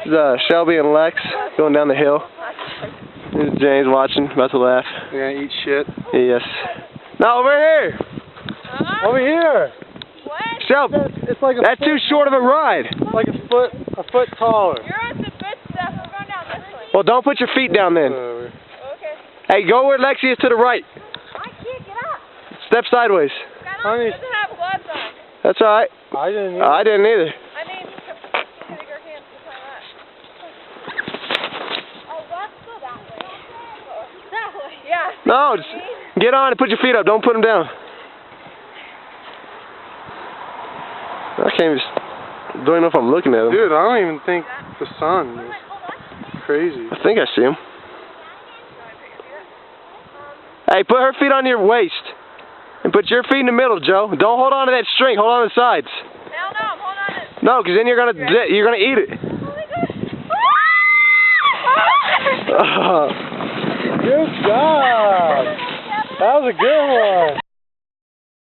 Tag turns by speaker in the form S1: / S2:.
S1: This is Shelby and Lex going down the hill. This is James watching, about to laugh.
S2: We're gonna eat shit.
S1: Yes. No, over here!
S2: Over here!
S3: What?
S1: Shelby,
S2: It's like
S1: that's too short of a ride.
S2: like a foot taller.
S3: You're on the good stuff. We're going down this way.
S1: Well, don't put your feet down then.
S3: Okay.
S1: Hey, go where Lexi is to the right.
S3: I can't get up.
S1: Step sideways.
S2: Honey.
S3: Doesn't have gloves on.
S1: That's alright.
S2: I didn't eat.
S1: I didn't either.
S3: I mean, putting your hands behind that. Oh, let's go that way. That way. Yeah.
S1: No, just get on and put your feet up. Don't put them down. I can't even, don't even know if I'm looking at them.
S2: Dude, I don't even think the sun is crazy.
S1: I think I see them. Hey, put her feet on your waist. And put your feet in the middle, Joe. Don't hold on to that string. Hold on to the sides.
S3: Hell no, I'm holding on to it.
S1: No, because then you're gonna eat it.
S3: Oh my God.
S2: Good job. That was a good one.